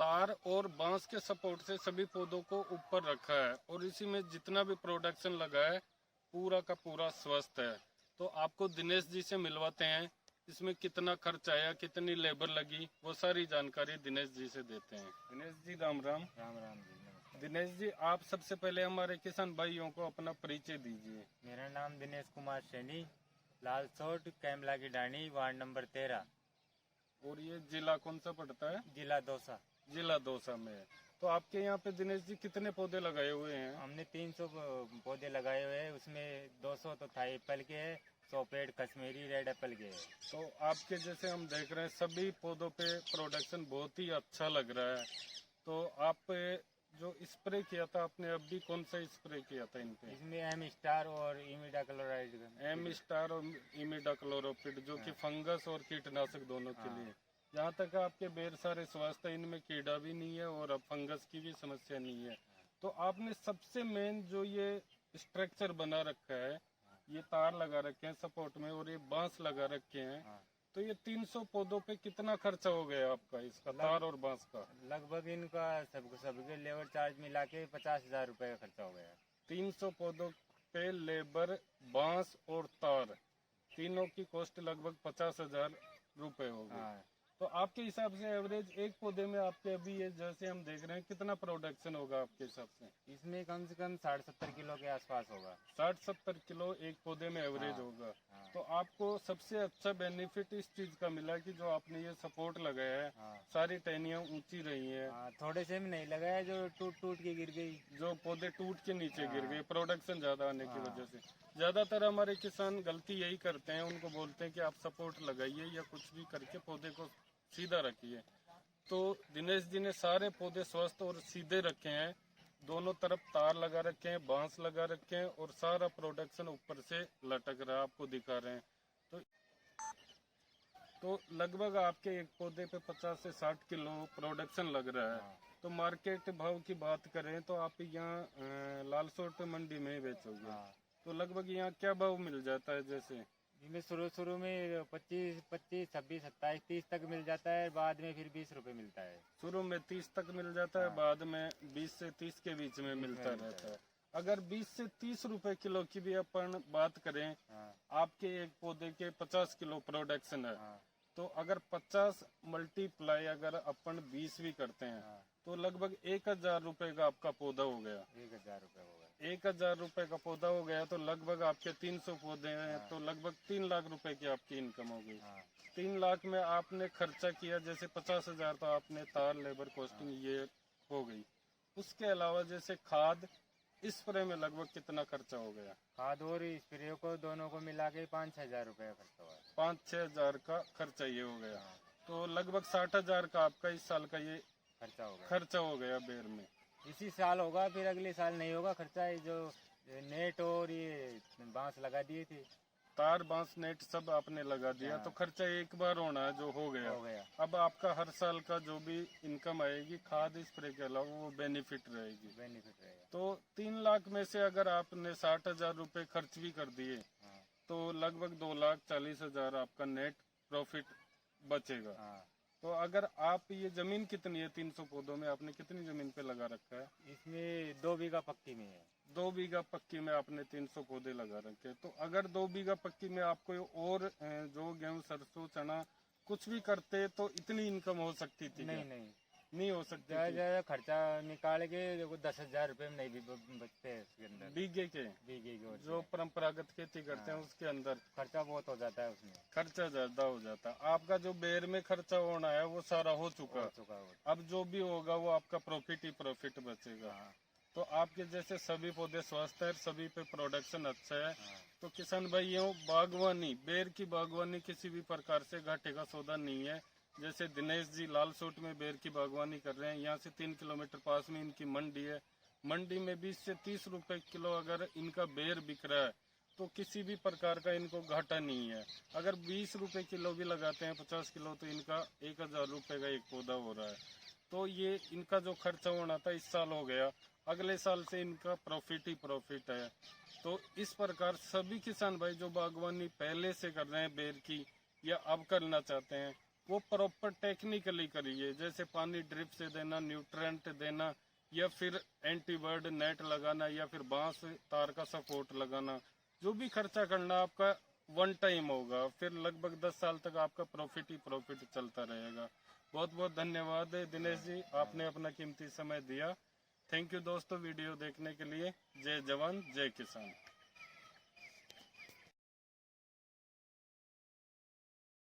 तार और बांस के सपोर्ट से सभी पौधों को ऊपर रखा है और इसी में जितना भी प्रोडक्शन लगा है पूरा का पूरा स्वस्थ है। तो आपको दिनेश जी से मिलवाते हैं, इसमें कितना खर्च आया, कितनी लेबर लगी, वो सारी जानकारी दिनेश जी से देते हैं। दिनेश जी राम राम। राम राम जी, नमस्कार। दिनेश जी, आप सबसे पहले हमारे किसान भाइयों को अपना परिचय दीजिए। मेरा नाम दिनेश कुमार सैनी, लालसोट कैमला की डाणी, वार्ड नंबर 13, और ये जिला कौन सा पड़ता है? जिला दौसा। जिला दौसा में है। तो आपके यहाँ पे दिनेश जी कितने पौधे लगाए हुए हैं? हमने 300 पौधे लगाए हुए हैं, उसमें 200 तो थाई एप्पल के है, 100 पेड़ कश्मीरी रेड एप्पल के है। तो आपके जैसे हम देख रहे हैं सभी पौधों पे प्रोडक्शन बहुत ही अच्छा लग रहा है। तो आप जो स्प्रे किया था आपने, अभी कौन सा स्प्रे किया था इन पे? इसमें एम स्टार और इमिडा क्लोराइड। एम स्टार और इमिडाक्लोरोपिड, जो कि फंगस और कीटनाशक दोनों के लिए। जहाँ तक आपके बेर सारे स्वस्थ है, इनमें कीड़ा भी नहीं है और अब फंगस की भी समस्या नहीं है। तो आपने सबसे मेन जो ये स्ट्रक्चर बना रखा है, ये तार लगा रखे हैं सपोर्ट में और ये बांस लगा रखे हैं, तो ये 300 पौधों पे कितना खर्चा हो गया आपका, इसका तार और बांस का? लगभग इनका सबके लेबर चार्ज मिला के 50,000 रुपए का खर्चा हो गया। 300 पौधों पे लेबर, बांस और तार, तीनों की कॉस्ट लगभग 50,000 रुपए हो गई। तो आपके हिसाब से एवरेज एक पौधे में आपके अभी ये जैसे हम देख रहे हैं कितना प्रोडक्शन होगा आपके हिसाब से? इसमें कम से कम 60-70 किलो के आसपास होगा। 60-70 किलो एक पौधे में एवरेज होगा। तो आपको सबसे अच्छा बेनिफिट इस चीज का मिला कि जो आपने ये सपोर्ट लगाया है, सारी टहनियां ऊंची रही हैं। थोड़े से भी नहीं लगाया जो टूट टूट के गिर गई, जो पौधे टूट के नीचे गिर गए प्रोडक्शन ज्यादा आने की वजह से। ज्यादातर हमारे किसान गलती यही करते हैं, उनको बोलते हैं कि आप सपोर्ट लगाइए या कुछ भी करके पौधे को सीधा रखिए। तो दिनेश जी ने सारे पौधे स्वस्थ और सीधे रखे हैं, दोनों तरफ तार लगा रखे हैं, बांस लगा रखे हैं और सारा प्रोडक्शन ऊपर से लटक रहा है, आपको दिखा रहे हैं। तो लगभग आपके एक पौधे पे 50 से 60 किलो प्रोडक्शन लग रहा है। तो मार्केट भाव की बात करें तो आप यहाँ लालसोट मंडी में ही बेचोगे, तो लगभग यहाँ क्या भाव मिल जाता है? जैसे इनमें शुरू में 25, 26, 27, 28, 30 तक मिल जाता है, बाद में फिर 20 रुपए मिलता है। शुरू में 30 तक मिल जाता है, बाद में 20 से 30 के बीच में मिलता रहता है। अगर 20 से 30 रुपए किलो की भी अपन बात करें, आपके एक पौधे के 50 किलो प्रोडक्शन है, तो अगर 50 मल्टीप्लाई अगर अपन 20 भी करते हैं तो लगभग 1,000 रुपए का आपका पौधा हो गया। 1,000 रुपए हो गया। 1,000 रुपए का पौधा हो गया तो लगभग आपके 300 पौधे हैं, तो लगभग 3 लाख रुपए की आपकी इनकम हो गई। 3 लाख में आपने खर्चा किया, जैसे 50,000 तो आपने तार, लेबर कॉस्टिंग ये हो गई। उसके अलावा जैसे खाद स्प्रे में लगभग कितना खर्चा हो गया? खाद और स्प्रे को दोनों को मिला के 5-6 हजार रुपए का खर्चा हुआ। 5-6 हजार का खर्चा ये हो गया। तो लगभग 60,000 का आपका इस साल का ये खर्चा हो गया बेर में। इसी साल होगा, फिर अगले साल नहीं होगा खर्चा। जो नेट और ये बांस लगा दिए थे, तार, बांस, नेट सब आपने लगा दिया, तो खर्चा एक बार होना है जो हो गया। अब आपका हर साल का जो भी इनकम आएगी खाद स्प्रे के अलावा वो बेनिफिट रहेगी। तो 3 लाख में से अगर आपने 60,000 रुपए खर्च भी कर दिए तो लगभग 2,40,000 आपका नेट प्रॉफिट बचेगा। तो अगर आप ये जमीन कितनी है 300 पौधों में, आपने कितनी जमीन पे लगा रखा है? इसमें 2 बीघा पक्की में है। 2 बीघा पक्की में आपने 300 पौधे लगा रखे हैं। तो अगर 2 बीघा पक्की में आप कोई और जो गेहूं, सरसों, चना कुछ भी करते तो इतनी इनकम हो सकती थी? नहीं हो सकती। ज्यादा खर्चा निकाल के देखो 10,000 रुपए में नहीं भी बचते हैं उसके अंदर। बीघे के जो परंपरागत खेती करते हैं उसके अंदर खर्चा बहुत हो जाता है, उसमें खर्चा ज्यादा हो जाता है। आपका जो बेर में खर्चा होना है वो सारा हो चुका। अब जो भी होगा वो आपका प्रॉफिट ही प्रॉफिट बचेगा। तो आपके जैसे सभी पौधे स्वस्थ है, सभी पे प्रोडक्शन अच्छा है। तो किसान भाइयों, बागवानी, बेर की बागवानी किसी भी प्रकार से घाटे का सौदा नहीं है। जैसे दिनेश जी लालसोट में बेर की बागवानी कर रहे हैं, यहाँ से 3 किलोमीटर पास में इनकी मंडी है। मंडी में 20 से 30 रुपए किलो अगर इनका बेर बिक रहा है तो किसी भी प्रकार का इनको घाटा नहीं है। अगर 20 रुपए किलो भी लगाते हैं 50 किलो, तो इनका 1,000 रुपए का एक पौधा हो रहा है। तो ये इनका जो खर्चा होना था इस साल हो गया, अगले साल से इनका प्रॉफिट ही प्रॉफिट है। तो इस प्रकार सभी किसान भाई जो बागवानी पहले से कर रहे हैं बेर की या अब करना चाहते हैं, वो प्रॉपर टेक्निकली करिए, जैसे पानी ड्रिप से देना, न्यूट्रेंट देना, या फिर एंटीबर्ड नेट लगाना, या फिर बांस तार का सपोर्ट लगाना। जो भी खर्चा करना आपका वन टाइम होगा, फिर लगभग 10 साल तक आपका प्रॉफिट ही प्रॉफिट चलता रहेगा। बहुत बहुत धन्यवाद दिनेश जी, आपने अपना कीमती समय दिया। थैंक यू दोस्तों वीडियो देखने के लिए। जय जवान जय किसान।